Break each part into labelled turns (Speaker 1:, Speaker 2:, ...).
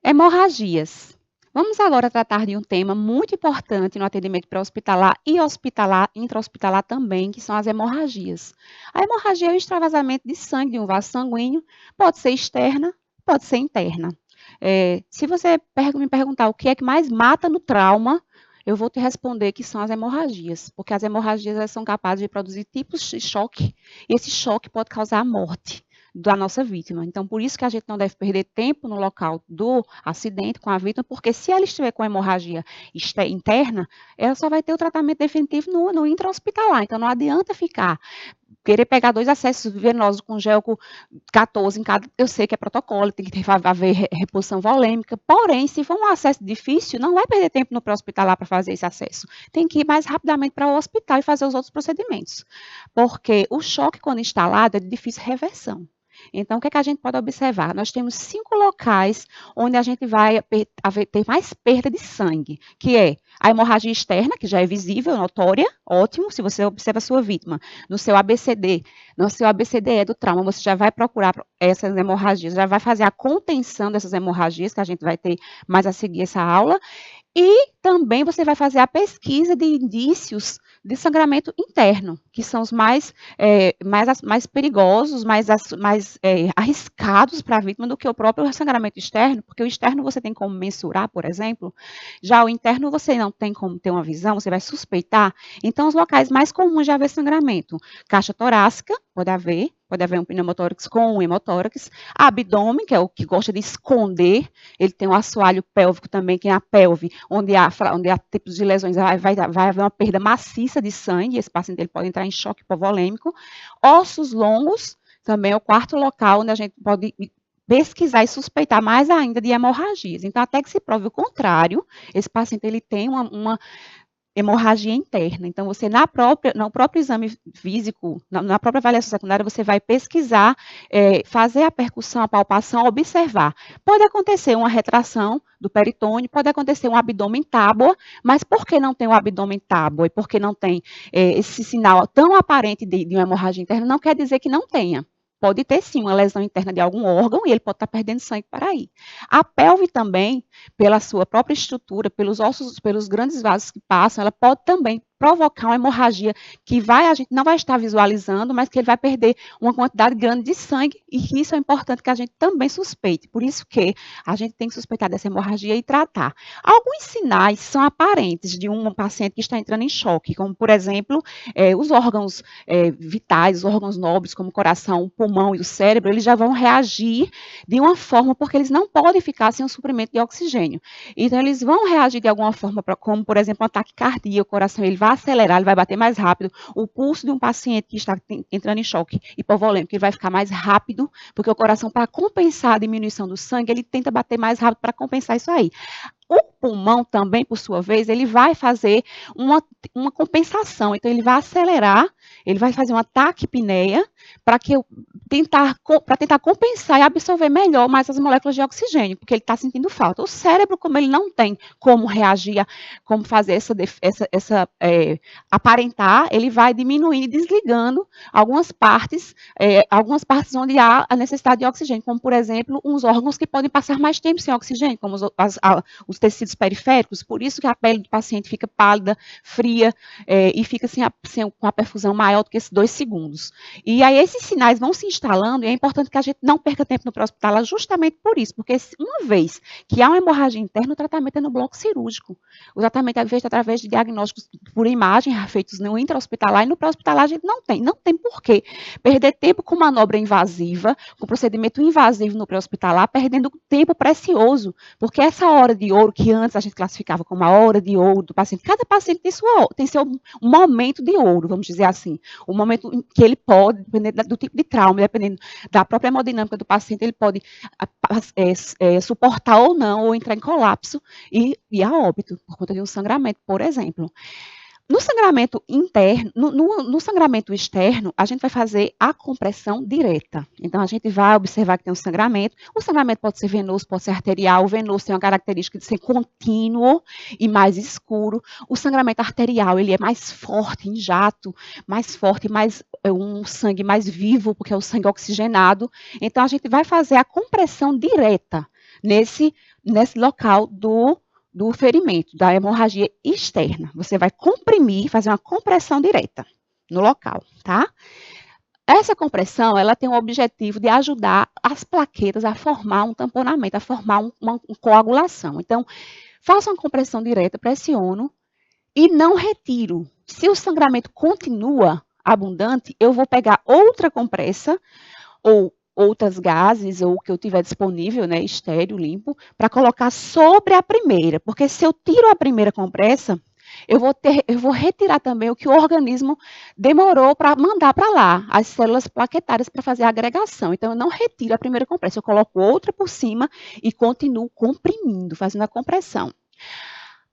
Speaker 1: Hemorragias. Vamos agora tratar de um tema muito importante no atendimento pré-hospitalar e hospitalar, intra-hospitalar também, que são as hemorragias. A hemorragia é o extravasamento de sangue de um vaso sanguíneo, pode ser externa, pode ser interna. Se você me perguntar o que é que mais mata no trauma, eu vou te responder que são as hemorragias, porque as hemorragias elas são capazes de produzir tipos de choque, e esse choque pode causar a morte da nossa vítima. Então, por isso que a gente não deve perder tempo no local do acidente com a vítima, porque se ela estiver com hemorragia interna, ela só vai ter o tratamento definitivo no intra-hospitalar. Então, não adianta querer pegar 2 acessos venosos com gel 14 em cada, eu sei que é protocolo, tem que haver reposição volêmica, porém, se for um acesso difícil, não vai perder tempo no pré-hospitalar para fazer esse acesso. Tem que ir mais rapidamente para o hospital e fazer os outros procedimentos, porque o choque, quando instalado, é de difícil reversão. Então, o que é que a gente pode observar? Nós temos 5 locais onde a gente vai ter mais perda de sangue, que é a hemorragia externa, que já é visível, notória, ótimo, se você observa a sua vítima. No seu ABCDE do trauma, você já vai procurar essas hemorragias, já vai fazer a contenção dessas hemorragias, que a gente vai ter mais a seguir essa aula, e também você vai fazer a pesquisa de indícios de sangramento interno, que são os mais perigosos, mais arriscados para a vítima do que o próprio sangramento externo, porque o externo você tem como mensurar, por exemplo, já o interno você não tem como ter uma visão, você vai suspeitar. Então, os locais mais comuns de haver sangramento, caixa torácica, pode haver um pneumotórax com um hemotórax, abdômen, que é o que gosta de esconder, ele tem um assoalho pélvico também, que é a pelve, onde há tipos de lesões, vai haver uma perda maciça de sangue, esse paciente ele pode entrar em choque hipovolêmico. Ossos longos, também é o quarto local onde a gente pode pesquisar e suspeitar mais ainda de hemorragias. Então, até que se prove o contrário, esse paciente ele tem uma hemorragia interna. Então, você, no próprio exame físico, na própria avaliação secundária, você vai pesquisar, fazer a percussão, a palpação, observar. Pode acontecer uma retração do peritônio, pode acontecer um abdômen tábua, mas por que não tem o abdômen tábua e por que não tem esse sinal tão aparente de uma hemorragia interna, não quer dizer que não tenha. Pode ter, sim, uma lesão interna de algum órgão e ele pode estar perdendo sangue para aí. A pelve também, pela sua própria estrutura, pelos ossos, pelos grandes vasos que passam, ela pode também provocar uma hemorragia que a gente não vai estar visualizando, mas que ele vai perder uma quantidade grande de sangue, e isso é importante que a gente também suspeite. Por isso que a gente tem que suspeitar dessa hemorragia e tratar. Alguns sinais são aparentes de um paciente que está entrando em choque, como, por exemplo, os órgãos vitais, os órgãos nobres, como o coração, o pulmão e o cérebro, eles já vão reagir de uma forma, porque eles não podem ficar sem o suprimento de oxigênio. Então, eles vão reagir de alguma forma, como, por exemplo, um ataque cardíaco, o coração ele vai acelerar, ele vai bater mais rápido. O pulso de um paciente que está entrando em choque hipovolêmico, ele vai ficar mais rápido, porque o coração, para compensar a diminuição do sangue, ele tenta bater mais rápido para compensar isso aí. O pulmão também, por sua vez, ele vai fazer uma compensação. Então, ele vai acelerar, ele vai fazer uma taquipneia para tentar compensar e absorver melhor mais as moléculas de oxigênio, porque ele está sentindo falta. O cérebro, como ele não tem como reagir, como fazer aparentar, ele vai diminuindo e desligando algumas partes onde há a necessidade de oxigênio, como, por exemplo, uns órgãos que podem passar mais tempo sem oxigênio, como os tecidos periféricos, por isso que a pele do paciente fica pálida, fria, e fica com a perfusão maior do que esses 2 segundos. E aí esses sinais vão se instalando, e é importante que a gente não perca tempo no pré-hospitalar justamente por isso, porque uma vez que há uma hemorragia interna, o tratamento é no bloco cirúrgico. O tratamento é feito através de diagnósticos por imagem, feitos no intra-hospitalar, e no pré-hospitalar a gente não tem por quê perder tempo com manobra invasiva, com procedimento invasivo no pré-hospitalar, perdendo tempo precioso, porque essa hora de ouro, que antes a gente classificava como a hora de ouro do paciente, cada paciente tem seu momento de ouro, vamos dizer assim, o momento em que ele pode, dependendo do tipo de trauma, dependendo da própria hemodinâmica do paciente, ele pode suportar ou não, ou entrar em colapso e a óbito, por conta de um sangramento, por exemplo. No sangramento interno, no sangramento externo, a gente vai fazer a compressão direta. Então, a gente vai observar que tem um sangramento. O sangramento pode ser venoso, pode ser arterial. O venoso tem uma característica de ser contínuo e mais escuro. O sangramento arterial, ele é mais forte em jato, mais forte, um sangue mais vivo, porque é o sangue oxigenado. Então, a gente vai fazer a compressão direta nesse local do ferimento, da hemorragia externa. Você vai comprimir, fazer uma compressão direta no local, tá? Essa compressão, ela tem o objetivo de ajudar as plaquetas a formar um tamponamento, a formar uma coagulação. Então, faço uma compressão direta, pressiono e não retiro. Se o sangramento continua abundante, eu vou pegar outra compressa ou outras gases, ou o que eu tiver disponível, né, estéreo, limpo, para colocar sobre a primeira. Porque se eu tiro a primeira compressa, eu vou retirar também o que o organismo demorou para mandar para lá, as células plaquetárias para fazer a agregação. Então, eu não retiro a primeira compressa, eu coloco outra por cima e continuo comprimindo, fazendo a compressão.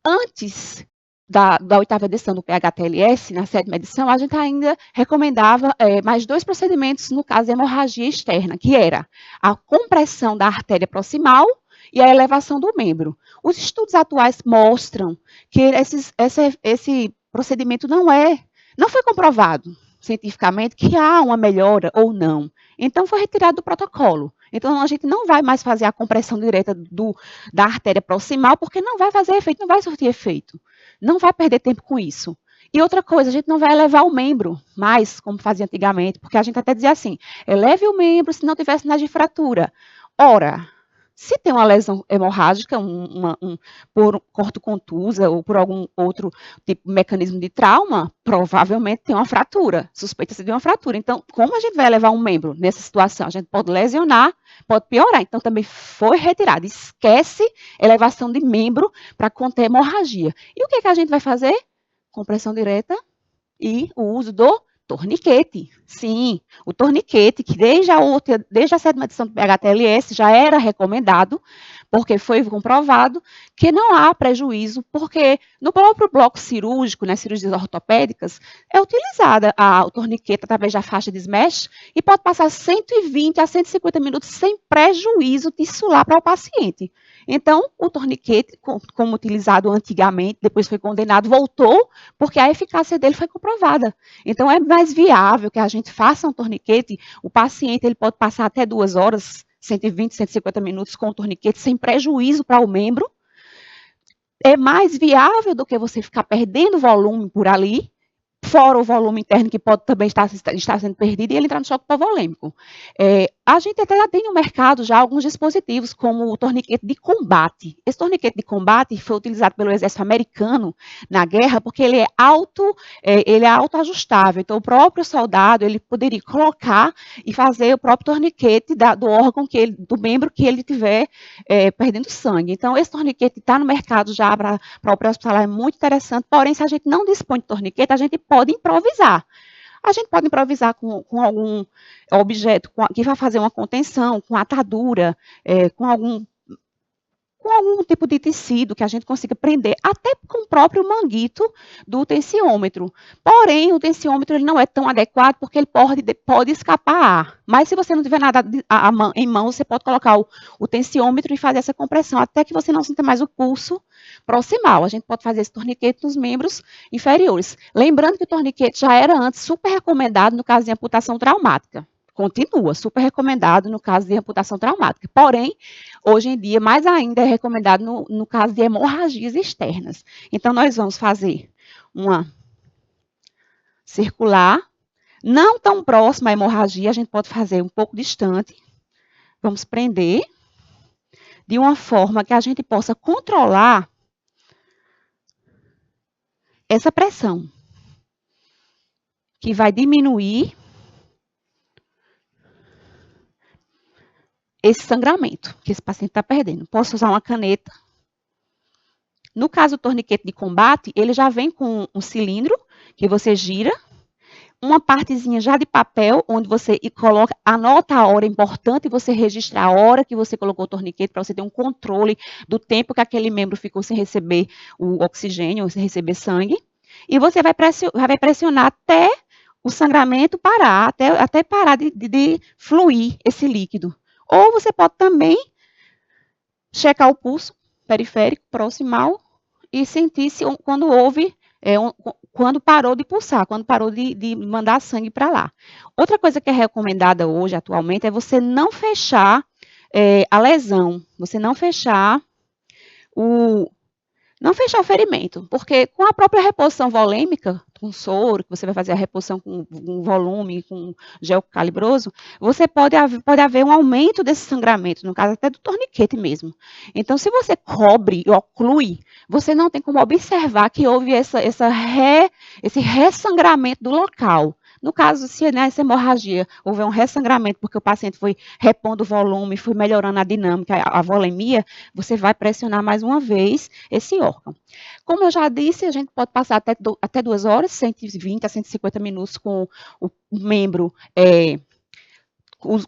Speaker 1: Antes da oitava edição do PHTLS, na sétima edição, a gente ainda recomendava mais 2 procedimentos no caso de hemorragia externa, que era a compressão da artéria proximal e a elevação do membro. Os estudos atuais mostram que esse procedimento não foi comprovado cientificamente que há uma melhora ou não. Então, foi retirado do protocolo. Então, a gente não vai mais fazer a compressão direta da artéria proximal, porque não vai fazer efeito, não vai surtir efeito. Não vai perder tempo com isso. E outra coisa, a gente não vai elevar o membro mais, como fazia antigamente, porque a gente até dizia assim, eleve o membro se não tiver sinais de fratura. Ora, se tem uma lesão hemorrágica, por corto contusa ou por algum outro tipo de mecanismo de trauma, provavelmente tem uma fratura, suspeita-se de uma fratura. Então, como a gente vai elevar um membro nessa situação? A gente pode lesionar, pode piorar. Então, também foi retirado. Esquece elevação de membro para conter hemorragia. E o que a gente vai fazer? Compressão direta e o uso do torniquete. Sim, o torniquete, que desde a sétima edição do PHTLS já era recomendado, porque foi comprovado que não há prejuízo, porque no próprio bloco cirúrgico, nas cirurgias ortopédicas, é utilizada o torniquete através da faixa de smash e pode passar 120 a 150 minutos sem prejuízo tissular para o paciente. Então, o torniquete, como utilizado antigamente, depois foi condenado, voltou, porque a eficácia dele foi comprovada. Então, é mais viável que a gente faça um torniquete, o paciente ele pode passar até 2 horas, 120, 150 minutos com o torniquete, sem prejuízo para o membro. É mais viável do que você ficar perdendo volume por ali, fora o volume interno que pode também estar sendo perdido e ele entrar no choque hipovolêmico. A gente até já tem no mercado já alguns dispositivos, como o torniquete de combate. Esse torniquete de combate foi utilizado pelo exército americano na guerra porque ele é autoajustável. Então, o próprio soldado ele poderia colocar e fazer o próprio torniquete do órgão do membro que ele tiver perdendo sangue. Então, esse torniquete está no mercado já para o hospitalar, é muito interessante. Porém, se a gente não dispõe de torniquete, a gente pode improvisar. A gente pode improvisar com algum objeto que vai fazer uma contenção, com atadura, com algum tipo de tecido que a gente consiga prender, até com o próprio manguito do tensiômetro. Porém, o tensiômetro ele não é tão adequado porque ele pode escapar ar. Mas se você não tiver nada em mão, você pode colocar o tensiômetro e fazer essa compressão, até que você não sinta mais o pulso proximal. A gente pode fazer esse torniquete nos membros inferiores. Lembrando que o torniquete já era antes super recomendado no caso de amputação traumática. Continua super recomendado no caso de amputação traumática. Porém, hoje em dia, mais ainda é recomendado no caso de hemorragias externas. Então, nós vamos fazer uma circular, não tão próxima à hemorragia, a gente pode fazer um pouco distante. Vamos prender de uma forma que a gente possa controlar essa pressão, que vai diminuir esse sangramento que esse paciente está perdendo. Posso usar uma caneta. No caso do torniquete de combate, ele já vem com um cilindro que você gira, uma partezinha já de papel, onde você anota a hora, é importante você registrar a hora que você colocou o torniquete, para você ter um controle do tempo que aquele membro ficou sem receber o oxigênio, sem receber sangue, e você vai pressionar até o sangramento parar, até parar de fluir esse líquido. Ou você pode também checar o pulso periférico, proximal, e sentir se quando houve, quando parou de pulsar, quando parou de mandar sangue para lá. Outra coisa que é recomendada hoje, atualmente, é você não fechar a lesão, você não fechar o ferimento, porque com a própria reposição volêmica, com soro, que você vai fazer a reposição com volume, com gel calibroso, você pode haver um aumento desse sangramento, no caso até do torniquete mesmo. Então, se você cobre e oclui, você não tem como observar que houve esse ressangramento do local. No caso, se nessa hemorragia houver um ressangramento, porque o paciente foi repondo o volume, foi melhorando a dinâmica, a volemia, você vai pressionar mais uma vez esse órgão. Como eu já disse, a gente pode passar até 2 horas, 120 a 150 minutos com o membro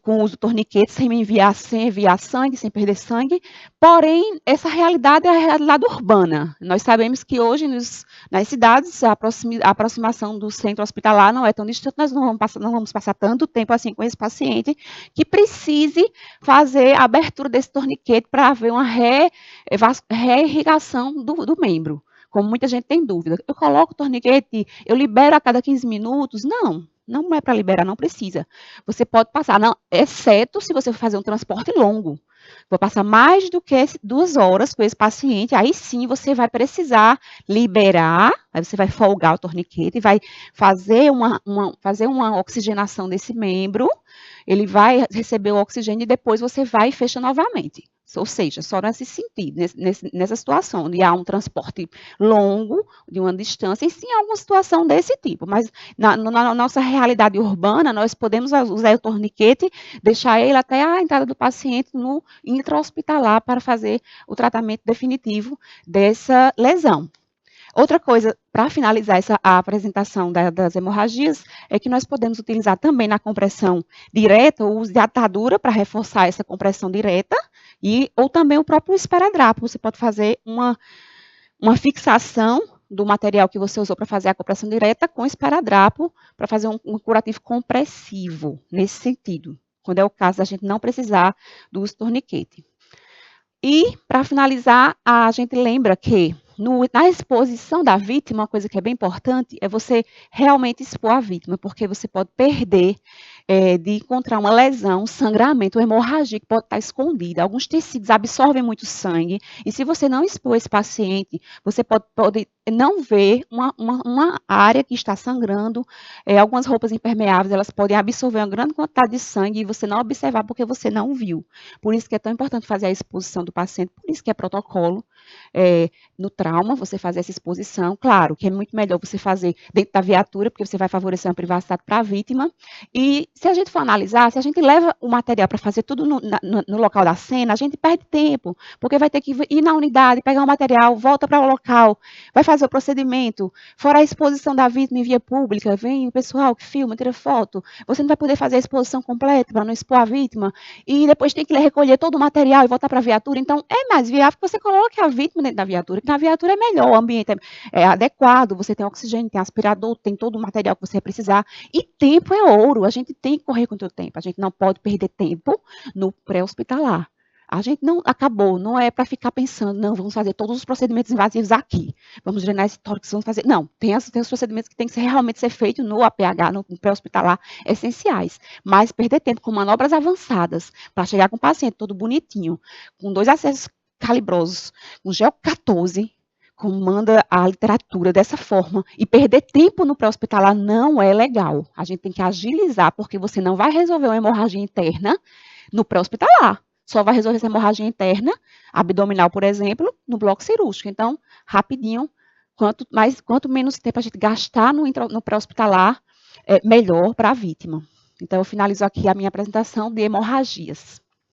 Speaker 1: com o uso do torniquete, sem enviar sangue, sem perder sangue. Porém, essa realidade é a realidade urbana. Nós sabemos que hoje, nas cidades, a aproximação do centro hospitalar não é tão distante, nós não vamos passar tanto tempo assim com esse paciente que precise fazer a abertura desse torniquete para haver uma reirrigação do membro. Como muita gente tem dúvida. Eu coloco o torniquete, eu libero a cada 15 minutos? Não é para liberar, não precisa. Você pode passar, não, exceto se você for fazer um transporte longo. Vou passar mais do que 2 horas com esse paciente, aí sim você vai precisar liberar, aí você vai folgar o torniquete, vai fazer uma oxigenação desse membro, ele vai receber o oxigênio e depois você vai e fecha novamente. Ou seja, só nesse sentido, nessa situação, onde há um transporte longo, de uma distância, e sim alguma situação desse tipo. Mas na nossa realidade urbana, nós podemos usar o torniquete, deixar ele até a entrada do paciente no intra-hospitalar para fazer o tratamento definitivo dessa lesão. Outra coisa, para finalizar a apresentação das hemorragias, é que nós podemos utilizar também na compressão direta o uso de atadura para reforçar essa compressão direta, ou também o próprio esparadrapo. Você pode fazer uma fixação do material que você usou para fazer a compressão direta com esparadrapo, para fazer um curativo compressivo, nesse sentido, quando é o caso da gente não precisar do uso torniquete. E, para finalizar, a gente lembra que na exposição da vítima, uma coisa que é bem importante é você realmente expor a vítima, porque você pode perder de encontrar uma lesão, um sangramento, uma hemorragia que pode estar escondida. Alguns tecidos absorvem muito sangue, e se você não expor esse paciente, você pode não ver uma área que está sangrando. Algumas roupas impermeáveis, elas podem absorver uma grande quantidade de sangue e você não observar porque você não viu. Por isso que é tão importante fazer a exposição do paciente, por isso que é protocolo. No trauma, você fazer essa exposição, claro, que é muito melhor você fazer dentro da viatura, porque você vai favorecer a privacidade para a vítima, e se a gente for analisar, se a gente leva o material para fazer tudo no local da cena, a gente perde tempo, porque vai ter que ir na unidade, pegar o material, volta para o local, vai fazer o procedimento, fora a exposição da vítima em via pública, vem o pessoal que filma, tira foto, você não vai poder fazer a exposição completa para não expor a vítima, e depois tem que recolher todo o material e voltar para a viatura, então é mais viável que você coloque a vítima dentro da viatura, que na viatura é melhor, o ambiente é adequado, você tem oxigênio, tem aspirador, tem todo o material que você precisar, e tempo é ouro, a gente tem que correr com o tempo, a gente não pode perder tempo no pré-hospitalar. A gente não acabou, não é para ficar pensando, não, vamos fazer todos os procedimentos invasivos aqui, vamos drenar esse tórax, vamos fazer. Não, tem os procedimentos que tem que realmente ser feitos no APH, no pré-hospitalar, essenciais. Mas perder tempo com manobras avançadas, para chegar com o paciente todo bonitinho, com 2 acessos calibrosos, com gel 14, como manda a literatura dessa forma, e perder tempo no pré-hospitalar não é legal. A gente tem que agilizar, porque você não vai resolver uma hemorragia interna no pré-hospitalar. Só vai resolver essa hemorragia interna, abdominal, por exemplo, no bloco cirúrgico. Então, rapidinho, quanto menos tempo a gente gastar no pré-hospitalar, melhor para a vítima. Então, eu finalizo aqui a minha apresentação de hemorragias.